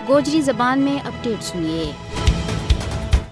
گوجری زبان میں اپڈیٹ سنیے۔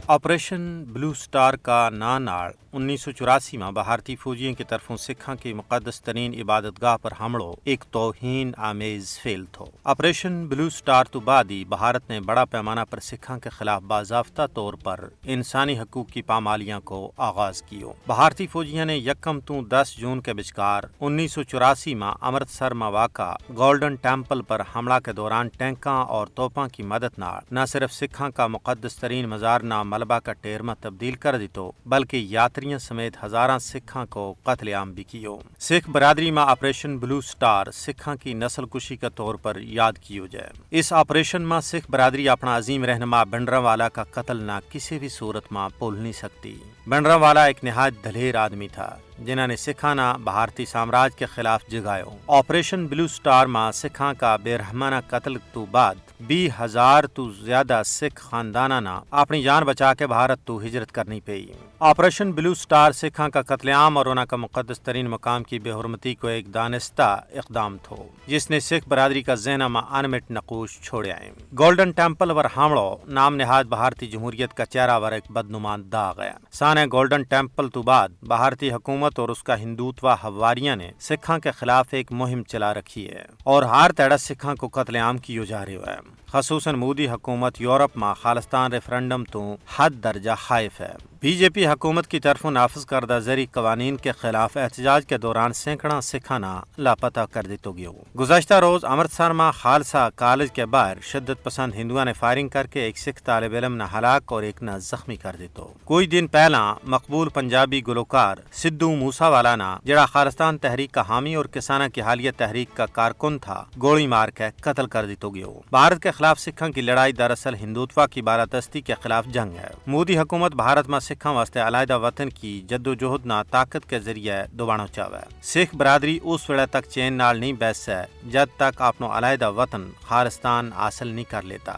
آپریشن بلو سٹار کا ناناڑ 1984 میں بھارتی فوجیوں کی طرفوں سکھاں کی مقدس ترین عبادت گاہ پر حملوں ایک توہین آمیز فیل تھو۔ آپریشن بلو سٹار تو بعد ہی بھارت نے بڑا پیمانہ پر سکھاں کے خلاف باضابطہ طور پر انسانی حقوق کی پامالیاں کو آغاز کیو۔ بھارتی فوجیوں نے 1 تو 10 جون کے بچکار 1984 میں امرتسر میں واقع گولڈن ٹیمپل پر حملہ کے دوران ٹینکاں اور توپاں کی مدد نہ صرف سکھاں کا مقدس ترین مزار ملبہ کا ٹیر میں تبدیل کر دیتو بلکہ یاتریوں سمیت ہزاراں سکھاں کو قتل عام بھی کیو۔ سکھ برادری میں آپریشن بلو سٹار سکھاں کی نسل کشی کے طور پر یاد کیو جائے۔ اس آپریشن میں سکھ برادری اپنا عظیم رہنما بھنڈراوالا کا قتل نہ کسی بھی صورت میں بھول نہیں سکتی۔ بھنڈراوالا ایک نہایت دلیر آدمی تھا جنہوں نے سکھانا بھارتی سامراج کے خلاف جگایو۔ آپریشن بلو سٹار میں سکھاں کا بے رحمانہ قتل تو بعد 20,000 تو زیادہ سکھ خانداناں اپنی جان بچا کے بھارت تو ہجرت کرنی پئی۔ آپریشن بلو سٹار سکھاں کا قتل عام اور انہاں کا مقدس ترین مقام کی بے حرمتی کو ایک دانستہ اقدام تھو جس نے سکھ برادری کا ذہن میں انمٹ نقوش چھوڑیا ہے۔ گولڈن ٹیمپل پر حملوں نام نہاد بھارتی جمہوریت کا چہرہ ور ایک بدنما داغ ہے۔ سانے گولڈن ٹیمپل تو بعد بھارتی حکومت اور اس کا ہندوتوا حواریہ نے سکھاں کے خلاف ایک مہم چلا رکھی ہے اور ہر تیڑا سکھاں کو قتل عام کیو جا رہا ہے۔ خصوصاً مودی حکومت یورپ میں خالستان ریفرنڈم تو حد درجہ خائف ہے۔ بی جے پی حکومت کی طرف نافذ کردہ زرعی قوانین کے خلاف احتجاج کے دوران سینکڑا سکھانا لاپتہ کر دیتو گیو۔ گزشتہ روز امرتسر میں خالصہ کالج کے باہر شدت پسند ہندوؤں نے فائرنگ کر کے ایک سکھ طالب علم نہ ہلاک اور ایک نہ زخمی کر دیتو۔ کوئی دن پہلا مقبول پنجابی گلوکار سدھو موسیوالا نا جڑا خالستان تحریک کا حامی اور کسانہ کی حالیہ تحریک کا کارکن تھا گولی مار کے قتل کر دیتو گیو۔ بھارت کے خلاف سکھاں کی لڑائی دراصل ہندوتوا کی بالادستی کے خلاف جنگ ہے۔ مودی حکومت بھارت میں سکھاں واسطے علیحدہ وطن کی جدوجہد نہ طاقت کے ذریعے دوبانا چاہے۔ سکھ برادری اس ویلے تک چین نال نہیں بیس ہے جد تک اپنو علیحدہ وطن خالستان حاصل نہیں کر لیتا۔